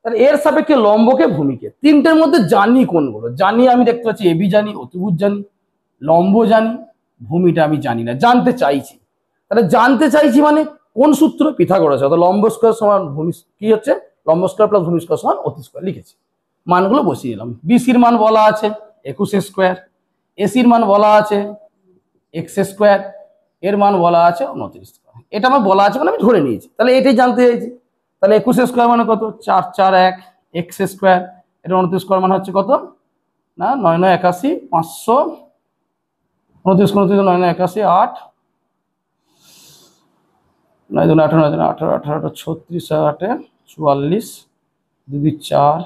তাহলে এর সাপেক্ষে লম্বকে, ভূমিকে, তিনটের মধ্যে জানি কোনগুলো। জানি আমি দেখতে পাচ্ছি এবি জানি, অতিভুজ জানি, লম্ব জানি, ভূমিটা আমি জানি না, জানতে চাইছি। তাহলে জানতে চাইছি মানে কোন সূত্র? পিথাগোরাস। অর্থাৎ লম্ব স্কয়ার সমান ভূমি কি হচ্ছে? লম্ব স্কয়ার প্লাস ভূমি স্কয়ার সমান অতি স্কয়ার লিখেছি। মানগুলো বসিয়ে দিলাম। বিসির মান বলা আছে 21 স্কয়ার, এসির মান বলা আছে এক্স স্কয়ার, এর মান বলা আছে 29 স্কয়ার। এটা আমার বলা আছে মানে আমি ধরে নিয়েছি। তাহলে এটাই জানতে চাইছি। তাহলে 21 স্কয়ার মানে কত? 441 এক্স স্কয়ার। এটা 29 স্কয়ার মানে হচ্ছে কত? না 9 9 81 500, 29 29 9 9 81 8 9 2 18 9 18 18 36 8 44 2 2 4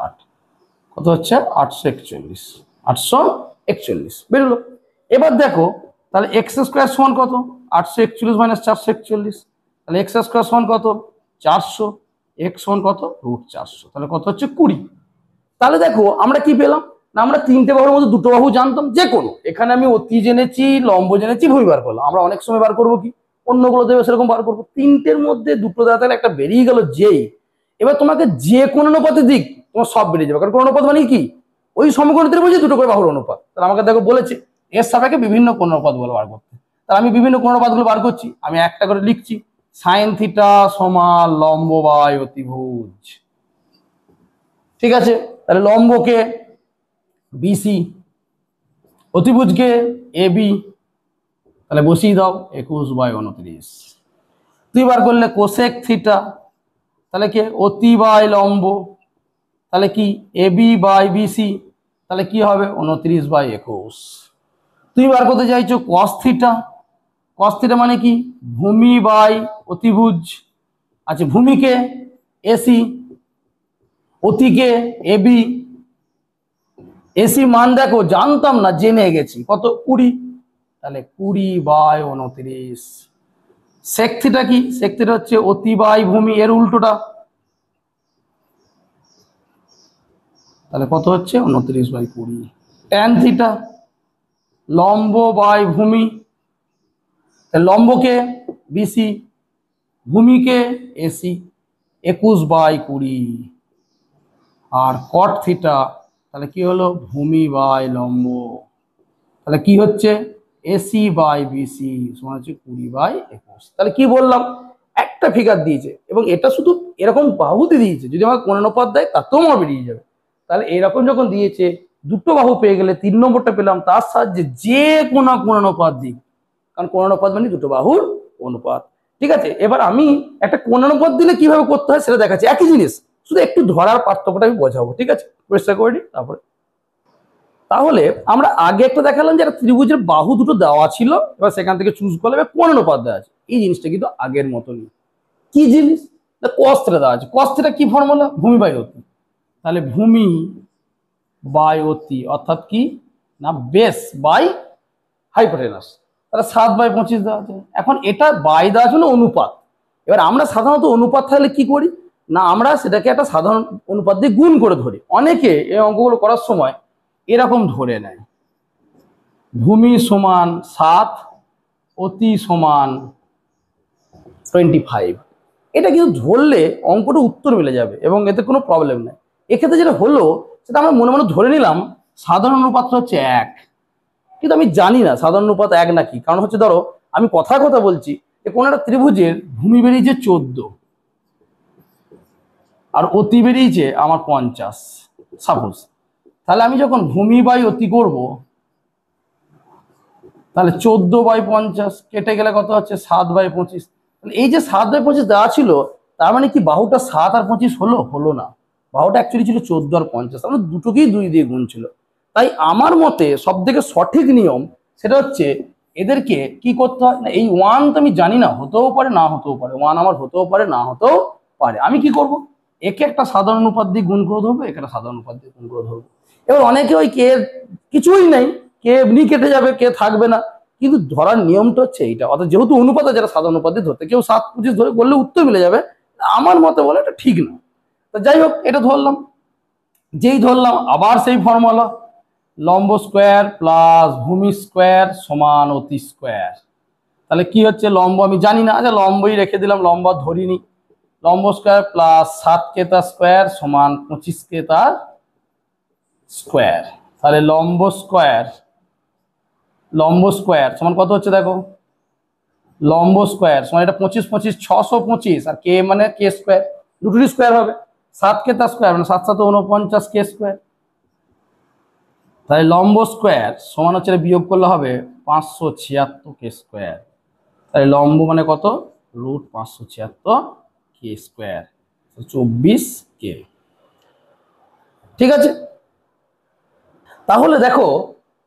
8 কত হচ্ছে? 841। 841 বেরোলো। এবার দেখো তাহলে এক্স স্কোয়ার সমান কত? 841 মাইনাস 441। তাহলে এক্স স্কোয়ার সমান কত? 400। এক্স সমান কত? √400। তাহলে কত হচ্ছে? 20। তাহলে দেখো আমরা কি পেলাম না, আমরা তিনটে বাহুর মধ্যে দুটো বাহু জানতাম যে কোনো। এখানে আমি অতি জেনেছি, লম্ব জেনেছি, ভূমি বার করলাম। আমরা অনেক সময় বার করবো কি অন্যগুলো দেবে সেরকম বার করবো। তিনটের মধ্যে দুটো দেওয়া তাহলে একটা বেরিয়ে গেল যেই। এবার তোমাকে যে কোন অনুপাতে দিক তোমার সব বেরিয়ে যাবে, কারণ কোন অনুপাত মানে কি? ওই সমকোণীদের বলছে দুটো করে বাহুর অনুপাত। তাহলে আমাকে দেখো বলেছে এর সাপেক্ষে বিভিন্ন কোন অনুপাত গুলো বার করতে। তাহলে আমি বিভিন্ন কোন অনুপাত গুলো বার করছি, আমি একটা করে লিখছি। সাইন থিটা সমান লম্ব বাই অতিভুজ। ঠিক আছে, তাহলে লম্বকে বিসি, অতিভুজকে এবি। তাহলে বসিয়ে দাও 21/29। তুই বার করলে কোসেক থিটা, তাহলে কি? অতি বাই লম্ব, তাহলে কি? এবি বাই বিসি, তাহলে কি হবে? 29/21। তুই বার করতে চাইছো কস থিটা, কস থিটা মানে কি? ভূমি বাই অতিভুজ। আচ্ছা ভূমিকে এসি, অতিকে এবি। এসি মান দেখো জানতাম না, জেনে গেছি কত? 20। তাহলে 20/29। সেক থিটা কি? সেক থিটা হচ্ছে অতি বাই ভূমি, এর উল্টোটা। তাহলে কত হচ্ছে? 29/20। ট্যান থিটা লম্ব বাই ভূমি, লম্বকে বিসি, ভূমিকে এসি, 21/20। আর কট থিটা তাহলে কি হলো? ভূমি বাই লম্ব, তাহলে কি হচ্ছে? এসি বাই বিসি সমান হচ্ছে 20/21। তাহলে কি বললাম? একটা ফিগার দিয়েছে এবং এটা শুধু এরকম বাহুতে দিয়েছে। যদি আমাকে কোন অনুপাত দেয় তাতেও আমার বেরিয়ে যাবে। তাহলে এরকম যখন দিয়েছে দুটো বাহু পেয়ে গেলে 3 নম্বরটা পেলাম তার সাহায্যে যে কোনো কোণানুপাত দিক, কারণ কোণানুপাত মানে দুটো বাহুর অনুপাত। ঠিক আছে, এবার আমি একটা কোণানুপাত দিলে কিভাবে করতে হয় সেটা দেখাচ্ছি, একই জিনিস, শুধু একটু ধরার পার্থক্যটা আমি বোঝাবো। ঠিক আছে, পরিষ্কার করে নিই তারপরে। তাহলে আমরা আগে একটা দেখালাম যে একটা ত্রিভুজের বাহু দুটো দেওয়া ছিল, এবার সেখান থেকে চুজ করলে এবার কোণানুপাত দেওয়া আছে। এই জিনিসটা কিন্তু আগের মতনই। কি জিনিস? না cos θ দেওয়া আছে। cos θ কি ফর্মুলা? ভূমি বাই অতি। তাহলে ভূমি বাই অতি অর্থাৎ কি না বেস বাই হাইপোটেনাস। তাহলে 7/25 দেওয়া আছে। এখন এটা বাই দেওয়া আছে না অনুপাত। এবার আমরা সাধারণত অনুপাত থাকলে কি করি না আমরা সেটাকে একটা সাধারণ অনুপাত দিয়ে গুণ করে ধরি। অনেকে এই অঙ্কগুলো করার সময় এরকম ধরে নেয়, ভূমি সমান 7, অতি সমান 25। এটা কিন্তু ধরলে অঙ্কটা উত্তর মিলে যাবে এবং এতে কোনো প্রবলেম নেই। এক্ষেত্রে যেটা হলো সেটা আমরা মনে মনে ধরে নিলাম সাধারণ অনুপাতটা হচ্ছে 1, কিন্তু আমি জানি না সাধারণ অনুপাত 1 নাকি। কারণ হচ্ছে ধরো আমি কথার কথা বলছি যে কোন একটা ত্রিভুজের ভূমি বেরিয়েছে 14 আর অতি বেরিয়েছে আমার 50 সাপোজ। তাহলে আমি যখন ভূমি বাই অতি করব তাহলে 14/50 কেটে গেলে কত হচ্ছে 7/25। এই যে 7/25 দেওয়া ছিল তার মানে কি বাহুটা 7 আর 25 হলো না, বাহুটা অ্যাকচুয়ালি ছিল 14 আর 50, তাহলে দুটোকেই 2 দিয়ে গুণ ছিল। তাই আমার মতে সব থেকে সঠিক নিয়ম সেটা হচ্ছে এদেরকে কি করতে হয় না এই 1 তো আমি জানি না, হতেও পারে না হতেও পারে, 1 আমার হতেও পারে না হতেও পারে। আমি কি করব একে একটা সাধারণ অনুপাত দিয়ে গুণ করে ধরবো, একে একটা সাধারণ অনুপাত দিয়ে গুণ করে ধরবো। এবার অনেকে ওই কে কিছুই নেই, কে এমনি কেটে যাবে, কে থাকবে না, কিন্তু ধরার নিয়মটা হচ্ছে এইটা। অর্থাৎ যেহেতু অনুপাত যারা সাধারণ অনুপাত দিয়ে ধরতে, কেউ 7/25 ধরে বললে উত্তর মিলে যাবে, আমার মতে বলে এটা ঠিক না। তো যাই হোক এটা ধরলাম, যেই ধরলাম আবার সেই ফর্মুলা লম্ব স্কোয়ার প্লাস ভূমি স্কোয়ার সমান অতি স্কোয়ার। তাহলে কি হচ্ছে লম্ব আমি জানি না, আচ্ছা লম্বই রেখে দিলাম, লম্ব ধরিনি। লম্ব স্কোয়ার প্লাস 7k তার স্কোয়ার সমান 25k তার স্কোয়ার। তাহলে লম্ব স্কোয়ার সমান কত হচ্ছে দেখো, লম্ব স্কোয়ার সমান এটা 25 25 625 আর কে মানে কে স্কোয়ার, দুটোরই স্কোয়ার হবে। 7k তার স্কোয়ার মানে 7 7 49 কে স্কোয়ার। তাহলে লম্ব স্কোয়ার সমান হচ্ছে বিয়োগ করলে হবে 576 কে স্কোয়ার। তাহলে লম্ব মানে কত √576 কে স্কোয়ার, 24k। ঠিক আছে, তাহলে দেখো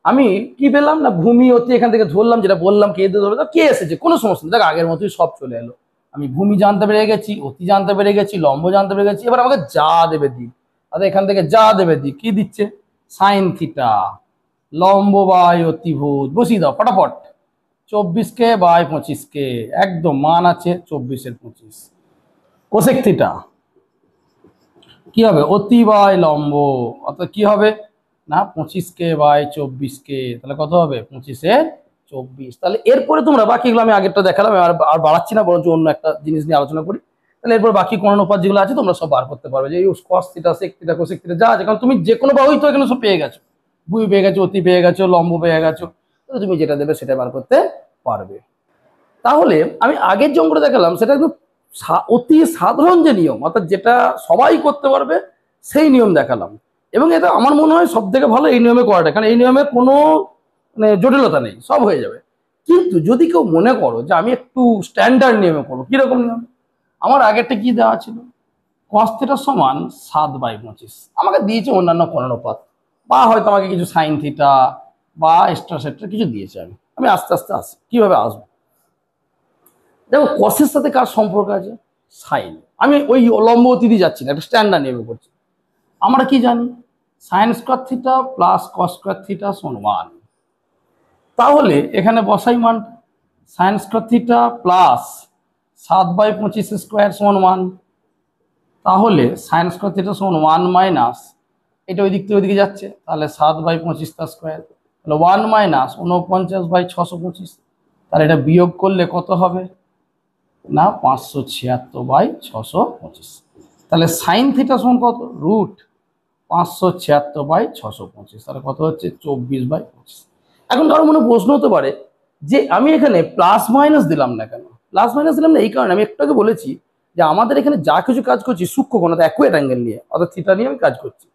আমি কি পেলাম না ভূমি অতি এখান থেকে ধরলাম, যেটা বললাম কে দিয়ে ধরবে কে এসেছে কোনো সমস্যা নেই, দেখো আগের মতোই সব চলে এলো। আমি ভূমি জানতে পেরে গেছি, অতি জানতে পেরে গেছি, লম্ব জানতে পেরে গেছি। এবার আমাকে যা দেবে দিক, তাহলে এখান থেকে যা দেবে দিক কি দিচ্ছে সাইন থিটা লম্ব বাই অতিভুজ বসিয়ে দাও ফটাফট। 24k বাই 25k একদম মান আছে 24-এর 25। কোসেক থিটা কি হবে অতি বাই লম্ব, অর্থাৎ কি হবে না 25k বাই 24k, তাহলে কত হবে 25-এর 24। তাহলে এরপরে তোমরা বাকিগুলো আমি আগেরটা দেখালাম, আর বাড়াচ্ছি না, বরঞ্চ অন্য একটা জিনিস নিয়ে আলোচনা করি। তাহলে এরপর বাকি কোন অনুপাত যেগুলো আছে তোমরা সব বার করতে পারবে, যে cos theta sec theta cosec theta যা আছে, কারণ তুমি যে কোনো বাহুই তো এখানে সব পেয়ে গেছো, ভূমি পেয়ে গেছো, অতি পেয়ে গেছো, লম্ব পেয়ে গেছো, তুমি যেটা দেবে সেটা বার করতে পারবে। তাহলে আমি আগের যে অঙ্কটা দেখালাম সেটা একদম অতি সাধারণ যে নিয়ম, অর্থাৎ যেটা সবাই করতে পারবে সেই নিয়ম দেখালাম। এবং এটা আমার মনে হয় সব থেকে ভালো এই নিয়মে করাটা, কারণ এই নিয়মে কোনো মানে জটিলতা নেই, সব হয়ে যাবে। কিন্তু যদি কেউ মনে করো যে আমি একটু স্ট্যান্ডার্ড নিয়মে করবো, কিরকম নিয়ম, আমার আগেরটা কি দেওয়া ছিল cos থিটা সমান 7/25, আমাকে দিয়েছে অন্যান্য কোণানুপাত বা হয়তো আমাকে কিছু সাইন থিটা বা এক্সট্রা সেক্টর কিছু দিয়েছে। আমি আস্তে আস্তে আসি কিভাবে আসবো। দেখো কসের সাথে কার সম্পর্ক আছে সাইন, আমি ওই লম্ব অতিথি যাচ্ছি না, একটা স্ট্যান্ডার্ড নেমে করছি। আমরা কি জানি sine square theta plus cos square theta সমান 1। তাহলে এখানে বসাই মান sine square theta plus 7/25 square সমান 1। তাহলে সাইন স্কোয়ার থিটা সমান 1 মাইনাস এটা ওই দিক থেকে ওইদিকে যাচ্ছে, তাহলে 7/25 তার স্কোয়ার, তাহলে 1 মাইনাস 49/625। তাহলে এটা বিয়োগ করলে কত হবে না 576/625। তাহলে সাইন থিটা সমান কত √576/625, তাহলে কত হচ্ছে 24/25। এখন কারো মনে প্রশ্ন হতে পারে যে আমি এখানে প্লাস মাইনাস দিলাম না কেন। প্লাস মাইনাস দিলাম না এই কারণে, আমি একটু আগে বলেছি যে আমাদের এখানে যা কিছু কাজ করছি সূক্ষ্মকোণ অর্থাৎ অ্যাকুয়েট অ্যাঙ্গেল নিয়ে, অর্থাৎ থিটা নিয়ে আমি কাজ করছি।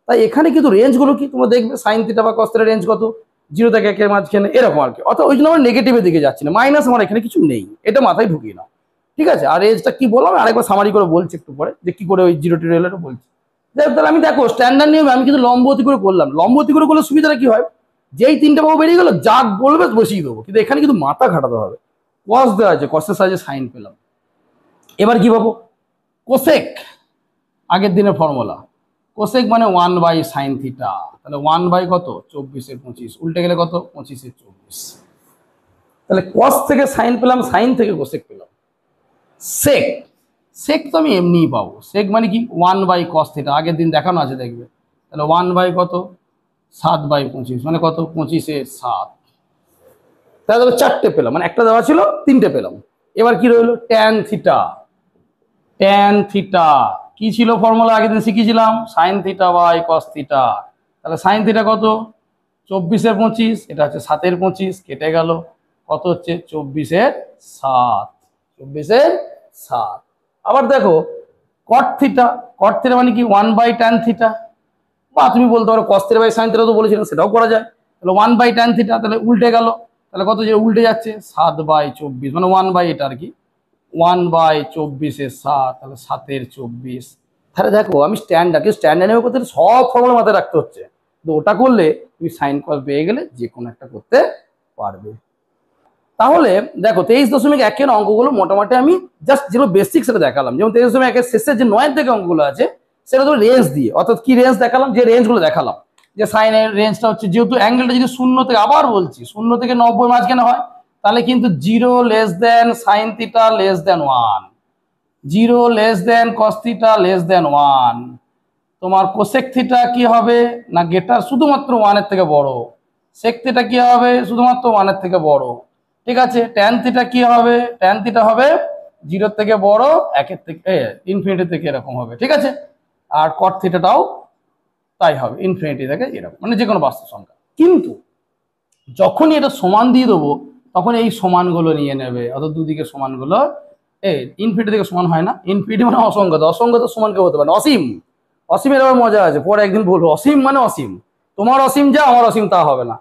তাই এখানে কিন্তু রেঞ্জগুলো কি তোমরা দেখবে, সাইন থিটা বা কস থিটার রেঞ্জ কত, 0 থেকে 1 এর মাঝখানে এরকম আর কি। অর্থাৎ ওই জন্য আমরা নেগেটিভের দিকে যাচ্ছি না, মাইনাস আমার এখানে কিছু নেই, এটা মাথায় ঢুকিয়ে নাও। ঠিক আছে, আর রেঞ্জটা কি বললাম আরেকবার সামারি করে বলছি একটু পরে, যে কি করে ওই 0 টি রেলেটা বলছি। তাহলে আমি দেখো স্ট্যান্ডার্ড নিয়মে আমি কিন্তু লম্ব অতিক্রম করলাম, লম্ব অতিক্রম করলে সুবিধাটা কি হয়, যেই 3টে বাহু বেরিয়ে গেল যা বলবে বসিয়ে দেবো, কিন্তু এখানে কিন্তু মাথা খাটাতে হবে। কস দেওয়া আছে, কসের সাহায্যে সাইন পেলাম। এবার কি পাবো, কোসেক, আগের দিনের ফর্মুলা, কোসেক মানে 1/sin থিটা, তাহলে 1 কত 24/25, উল্টে গেলে কত 25/24। তাহলে কস থেকে সাইন পেলাম, সাইন থেকে কোসেক পেলাম। সেক, সেক তো আমি এমনিই পাবো, সেক মানে কি 1/cos থিটা, আগের দিন দেখানো আছে দেখবে। তাহলে 1 কত 7/25 মানে কত 25/7। তাহলে 4টে পেলাম, মানে একটা দেওয়া ছিল 3টে পেলাম। এবার কি রইলো, ট্যান থিটা, ট্যান থিটা কি ছিল ফর্মুলা, আগের দিন শিখিয়েছিলাম sine theta by cos theta. তাহলে সাইন থিটা কত 24/25, এটা হচ্ছে 7/25, কেটে গেল, কত হচ্ছে 24/7, 24/7। আবার দেখো কট থিটা, কট থিটা মানে কি 1/tan থিটা, বা তুমি বলতে পারো cos theta by sine theta তো বলেছিলাম, সেটাও করা যায়। তাহলে 1/tan থিটা, তাহলে উল্টে গেল, তাহলে কত যে উল্টে যাচ্ছে 7/24, মানে 1 এটা আর কি, 1/24/7, তাহলে 7/24। তাহলে দেখো আমি স্ট্যান্ডার্ড করতে সব ফর্মুলা মাথায় রাখতে হচ্ছে, তো ওটা করলে তুমি সাইন কস পেয়ে গেলে যে কোনো একটা করতে পারবে। তাহলে দেখো 23.1 অঙ্কগুলো মোটামুটি আমি জাস্ট যেগুলো বেসিক সেটা দেখালাম, যেমন 23.1 শেষের যে 9 থেকে অঙ্কগুলো আছে সেটা তো রেঞ্জ দিয়ে, অর্থাৎ কি রেঞ্জ দেখালাম, যে রেঞ্জগুলো দেখালাম, যে সাইনের রেঞ্জটা হচ্ছে, যেহেতু অ্যাঙ্গেলটা যদি 0 থেকে, আবার বলছি 0 থেকে 90 মাঝখানে হয়, তাহলে কিন্তু 0 less than sine theta less than 1, 0 less than cos theta less than 1। তোমার কোসেক থিটা কি হবে না, গেটার শুধুমাত্র 1 থেকে বড়, সেক থিটা কি হবে শুধুমাত্র 1 থেকে বড়। ঠিক আছে, ট্যান থিটা কি হবে, ট্যান থিটা হবে 0 থেকে বড়, 1 থেকে ইনফিনিটি থেকে এরকম হবে। ঠিক আছে, আর কট থিটাটাও তাই হবে, ইনফিনিটি থেকে এরকম, মানে যে কোনো বাস্তব সংখ্যা। কিন্তু যখনই এটা সমান দিয়ে দেবো তখন এই সমানগুলো নিয়ে নেবে, অর্থাৎ দুদিকে সমানগুলো ইনফিনিটি থেকে সমান হয় না, ইনফিনিটি মানে অসংখ্যত, অসংখ্যত সমান কেউ হতে পারে না, অসীম। অসীমের আবার মজা আছে, পরে একদিন বলবো অসীম মানে অসীম, তোমার অসীম যা আমার অসীম তা হবে না।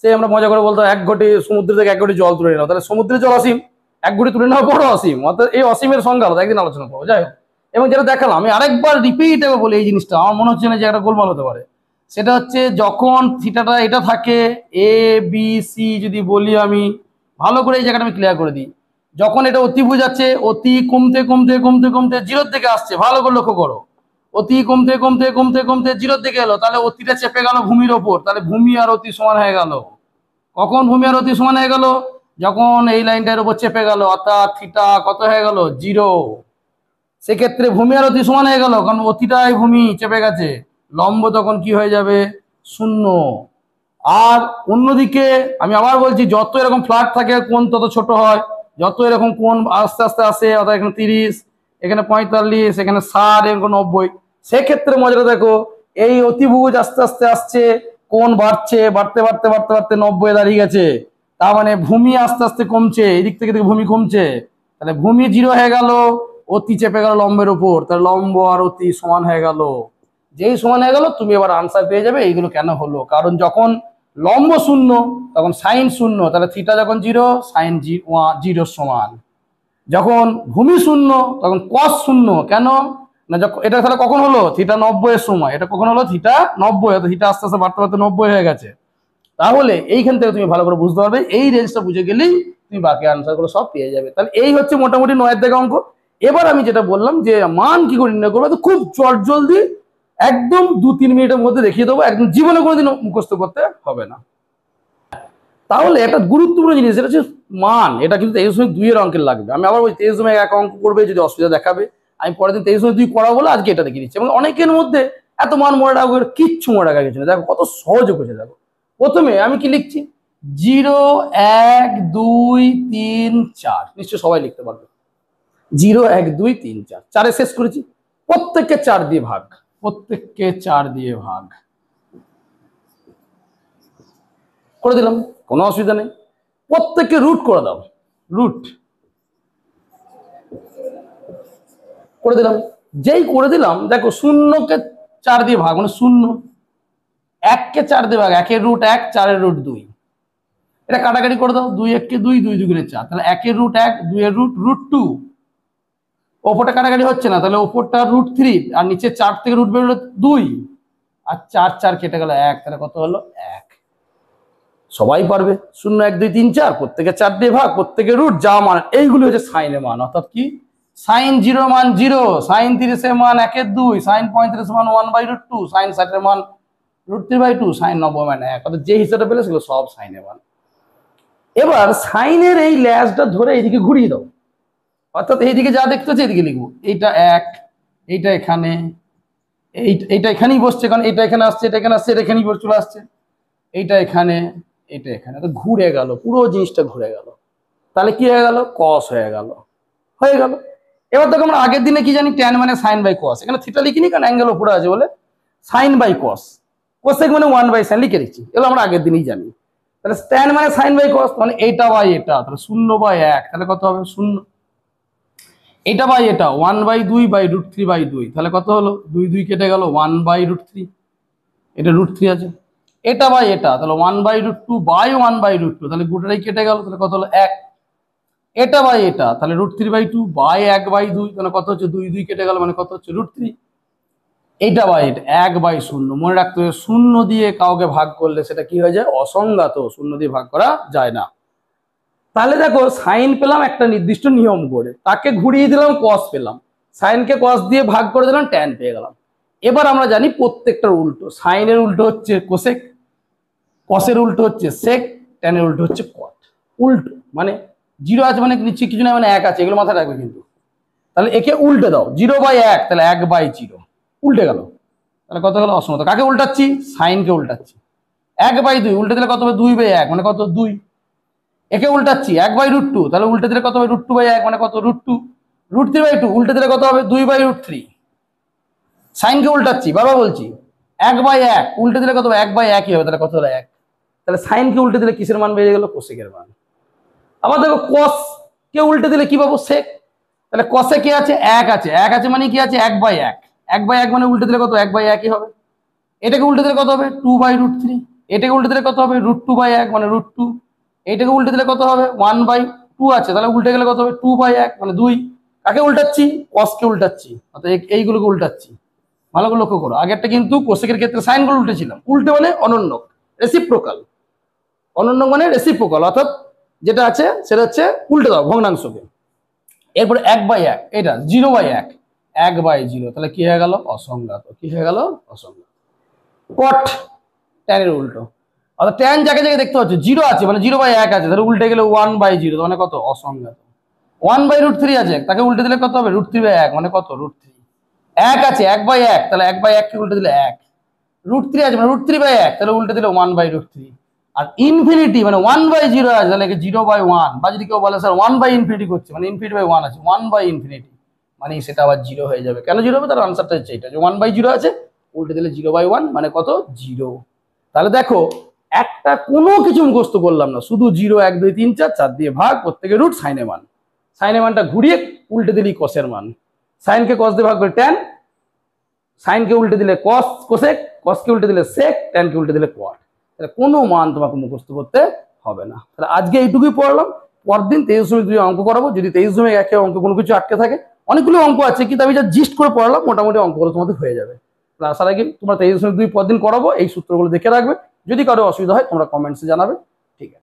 সে আমরা মজা করে বলতো 1 ঘটি সমুদ্র থেকে 1 ঘটি জল তুলে নাও, তাহলে সমুদ্রের জল অসীম, 1 ঘটি তুলে নেওয়া বড় অসীম, অর্থাৎ এই অসীমের সংজ্ঞা আলাদা, একদিন আলোচনা করবো। যাই হোক, এবং যেটা দেখালাম আমি আরেকবার রিপিট বলি, এই জিনিসটা আমার মনে হচ্ছে না যে একটা গোলমাল হতে পারে, সেটা হচ্ছে যখন থিটাটা এটা থাকে এ বি সি, যদি বলি আমি ভালো করে এই জায়গাটা আমি ক্লিয়ার করে দিই, যখন এটা অতিভুজ আছে, অতি কমতে কমতে কমতে কমতে 0 থেকে আসছে, ভালো করে লক্ষ্য করো, অতি কমতে কমতে কমতে কমতে 0 থেকে এলো, তাহলে অতিটা চেপে গেল ভূমির ওপর, তাহলে ভূমি আর অতি সমান হয়ে গেল। কখন ভূমি আর অতি সমান হয়ে গেল, যখন এই লাইনটার উপর চেপে গেল, অর্থাৎ থিটা কত হয়ে গেল 0, সেক্ষেত্রে ভূমি আর অতি সমান হয়ে গেল, কারণ অতিটাই ভূমি চেপে গেছে, লম্ব তখন কি হয়ে যাবে 0। আর অন্যদিকে আমি আবার বলছি, যত এরকম ফ্ল্যাট থাকে কোণ তত ছোট হয়, যত এরকম কোণ আস্তে আস্তে আসে, অর্থাৎ এখানে 30, এখানে 45, এখানে 60, এখানে 90, সেক্ষেত্রে মজাটা দেখো, এই অতিভুজ আস্তে আস্তে আসছে, কোণ বাড়ছে, বাড়তে বাড়তে বাড়তে বাড়তে 90 দাঁড়িয়ে গেছে, তার মানে ভূমি আস্তে আস্তে কমছে, এদিক থেকে ভূমি কমছে, তাহলে ভূমি 0 হয়ে গেল, অতি চেপে গেল লম্বের উপর, তাহলে লম্ব আর অতি সমান হয়ে গেল। যেই সমান হয়ে গেল তুমি এবার আনসার পেয়ে যাবে এইগুলো কেন হলো, কারণ যখন লম্ব 0 তখন সাইন 0, তাহলে থিটা যখন 0 সাইন 0 সমান, যখন ভূমি 0 তখন কস 0, কেন না যখন এটা তাহলে কখন হলো থিটা 90 এর সময়, এটা কখন হলো থিটা 90, অর্থাৎ থিটা আস্তে আস্তে বাড়তে বাড়তে 90 হয়ে গেছে। তাহলে এইখান থেকে তুমি ভালো করে বুঝতে পারবে, এই রেঞ্জটা বুঝে গেলেই তুমি বাকি আনসারগুলো সব পেয়ে যাবে। তাহলে এই হচ্ছে মোটামুটি 9 থেকে অঙ্ক। এবার আমি যেটা বললাম যে মান কি করে নির্ণয় করবো, তো খুব জলদি একদম 2-3 মিনিটের মধ্যে দেখিয়ে দেবো, একদম জীবনে কোনোদিন মুখস্থ করতে হবে না। তাহলে একটা গুরুত্বপূর্ণ জিনিস, এটা হচ্ছে মান, এটা কিন্তু 23.2 এর অঙ্কের লাগবে। আমি আবার ওই 23.1 অঙ্ক করবে, যদি অসুবিধা দেখাবে আমি পরের দিন 23.2 করাবো বলে আজকে এটা দেখিয়ে দিচ্ছি। এবং অনেকের মধ্যে এত মান মনে রাখবো, কিচ্ছু মনে রাখা গেছে না, দেখো কত সহজ হয়েছে। দেখো প্রথমে আমি কি লিখছি, 0 1 2 3 4, নিশ্চয় সবাই লিখতে পারবে, 0 1 2 3 4, 4 শেষ করেছি, প্রত্যেককে 4 দিয়ে ভাগ, প্রত্যেককে 4 দিয়ে ভাগ করে দিলাম, কোনো অসুবিধা নেই। প্রত্যেককে রুট করে দাও, রুট করে দিলাম। যেই করে দিলাম দেখো 0কে 4 দিয়ে ভাগ মানে 0, 1 কে 4 দিয়ে ভাগ, 1 এর রুট 1, 4 এর রুট 2, এটা কাটাকাটি করে দাও, 2 1 কে 2, 2 2 গুণে 4, তাহলে 1 এর রুট 1, 2 এর রুট 2, ওপরটা কাটাকাটি হচ্ছে না, তাহলে ওপরটা রুট 3 আর নিচে 4 থেকে রুট বেরোলো 2, আর 4 4 কেটে গেল 1, তাহলে কত হলো 1। সবাই পারবে, 0 1 2 3 4 প্রত্যেকে 4 দিয়ে ভাগ, প্রত্যেকে রুট, যা মান এইগুলি হচ্ছে সাইনের মান, অর্থাৎ কি সাইন 0 মান 0, সাইন 30 এর মান 1 এর 2, সাইন 35 মান 1/√2, সাইন 60 এর মান √3/2, সাইন 90 মান 1, অর্থাৎ যে হিসাবটা পেলে সেগুলো সব সাইনের মান। এবার সাইনের এই ল্যাজটা ধরে এইদিকে ঘুরিয়ে দাও, অর্থাৎ এইদিকে যা দেখতে হচ্ছে এদিকে লিখবো, এইটা 1, এইটা এখানে, এইটা এখানেই বসছে, কারণ এটা এখানে আসছে, এটা এখানে আসছে, এটা এখানেই চলে আসছে, এইটা এখানে, এটা এখানে, তো ঘুরে গেল, পুরো জিনিসটা ঘুরে গেল, তাহলে কি হয়ে গেল কস হয়ে গেল, হয়ে গেল। এবার দেখো আমরা আগের দিনে কি জানি, ট্যান মানে সাইন বাই কস, এখানে থিটা লিখিনি কারণ অ্যাঙ্গেল উপরে আছে বলে, সাইন বাই কস, কোসেক মানে 1/sin লিখে দিচ্ছি, এগুলো আমরা আগের দিনই জানি। তাহলে ট্যান মানে সাইন বাই কস, মানে এইটা বাই এটা, তাহলে 0/1, তাহলে কত হবে 0, এটা বাই এটা 1/2/√3/2, তাহলে কত হলো 2 2 কেটে গেল 1/√3, এটা √3 আছে, এটা বাই এটা, তাহলে 1/√2/1/√2, তাহলে গোটাটাই কেটে গেল, তাহলে কত হলো 1, এটা বাই এটা, তাহলে √3/2/1/2, তাহলে কত হচ্ছে 2 2 কেটে গেল, মানে কত হচ্ছে √3, এইটা বাই এটা 1/0, মনে রাখতে হবে 0 দিয়ে কাউকে ভাগ করলে সেটা কি হয়ে যায় অসংজ্ঞাত, 0 দিয়ে ভাগ করা যায় না। তাহলে দেখো সাইন পেলাম একটা নির্দিষ্ট নিয়ম করে, তাকে ঘুরিয়ে দিলাম কস পেলাম, সাইনকে কস দিয়ে ভাগ করে দিলাম ট্যান পেয়ে গেলাম। এবার আমরা জানি প্রত্যেকটার উল্টো, সাইনের উল্টো হচ্ছে কোসেক, কসের উল্টো হচ্ছে সেক, ট্যানের উল্টো হচ্ছে কট, উল্টো মানে 0 আছে মানে নিচে কিছু না মানে 1 আছে, এগুলো মাথায় রাখবে কিন্তু। তাহলে একে উল্টে দাও, 0/1, তাহলে 1/0, উল্টে গেল, তাহলে কত গেল অসমতা, কাকে উল্টাচ্ছি সাইনকে উল্টাচ্ছি, 1/2 উল্টে দিলে কত হবে 2/1, মানে কত 2, একে উল্টাচ্ছি 1/√2, তাহলে উল্টে দিলে কত হবে √2/1, মানে কত √2, √3/2 উল্টে দিলে কত হবে 2/√3, সাইনকে উল্টাচ্ছি বারবার বলছি, 1/1 উল্টে দিলে কত হবে 1/1 হবে, তাহলে কত হলো 1, তাহলে সাইনকে উল্টে দিলে কিসের মান বেরিয়ে গেল কোসেকের মান। আবার দেখো কস কে উল্টে দিলে কি পাবো সেক, তাহলে কসে কি আছে 1 আছে, 1 আছে মানে কি আছে 1/1, 1/1 মানে উল্টে দিলে কত 1/1 হবে, এটাকে উল্টে দিলে কত হবে 2/√3, এটাকে উল্টে দিলে কত হবে √2/1 মানে √2, এইটাকে উল্টে দিলে কত হবে 1/2 আছে, তাহলে উল্টে গেলে কত হবে 2/1 মানে 2, কাকে উল্টাচ্ছি কসকে উল্টাচ্ছি, অর্থাৎ এইগুলোকে উল্টাচ্ছি, ভালো করে লক্ষ্য করো, আগেরটা কিন্তু কোসেকের ক্ষেত্রে সাইনগুলো উল্টেছিলাম, উল্টে মানে অনন্যক, রেসিপ্রোকাল, অনন্যক মানে রেসিপ্রোকাল, অর্থাৎ যেটা আছে সেটা হচ্ছে উল্টে দাও ভগ্নাংশকে। এরপরে 1/1, এটা 0/1, 1/0, তাহলে কি হয়ে গেল অসংজ্ঞাত, কি হয়ে গেল অসংজ্ঞাত। কট ট্যানের উল্টো, অর্থাৎ ট্যান যাকে যাকে দেখতে পাচ্ছ 0 আছে মানে 0/1 আছে, তাহলে উল্টে গেলে 1/0, মানে কত অসংজ্ঞাত। 1/√3 আছে, তাকে উল্টে দিলে কত হবে √3/1, মানে কত √3, 1 আছে 1/1, তাহলে 1/1 কে উল্টে দিলে 1, √3 আছে মানে √3/1, তাহলে উল্টে দিলে 1/√3, আর ইনফিনিটি মানে 1/0 আছে, তাহলে 0/1, বা যদি কেউ বলে স্যার 1/∞ করছে মানে ∞/1 আছে, 1/∞, মানে সেটা আবার 0 হয়ে যাবে, কেন 0 হবে তার আনসারটা হচ্ছে এটা, যে 1/0 আছে উল্টে দিলে 0/1, মানে কত 0। তাহলে দেখো একটা কোনো কিছু মুখস্থ করলাম না, শুধু 0 1 2 3 4 4 দিয়ে ভাগ, প্রত্যেকের রুট, সাইনের মান, সাইনের মানটা ঘুরিয়ে উল্টে দিলি কসের মান, সাইনকে কস দিয়ে ভাগ করে ট্যান, সাইনকে উল্টে দিলে কস কোসেক, কসকে উল্টে দিলে সেক, ট্যানকে উল্টে দিলে কট, তাহলে কোনো মান তোমাকে মুখস্থ করতে হবে না। তাহলে আজকে এইটুকুই পড়লাম, পরদিন 23.2 অঙ্ক করাবো, যদি 23.1 অঙ্ক কোনো কিছু আটকে থাকে, অনেকগুলো অঙ্ক আছে কিন্তু আমি যা জিস্ট করে পড়লাম মোটামুটি অঙ্কগুলো তোমাদের হয়ে যাবে। আসার আগে তোমরা 23.2 পরদিন করাবো, এই সূত্রগুলো দেখে রাখবে, যদি কারো অসুবিধা হয় তোমরা কমেন্টসে জানাবে, ঠিক আছে।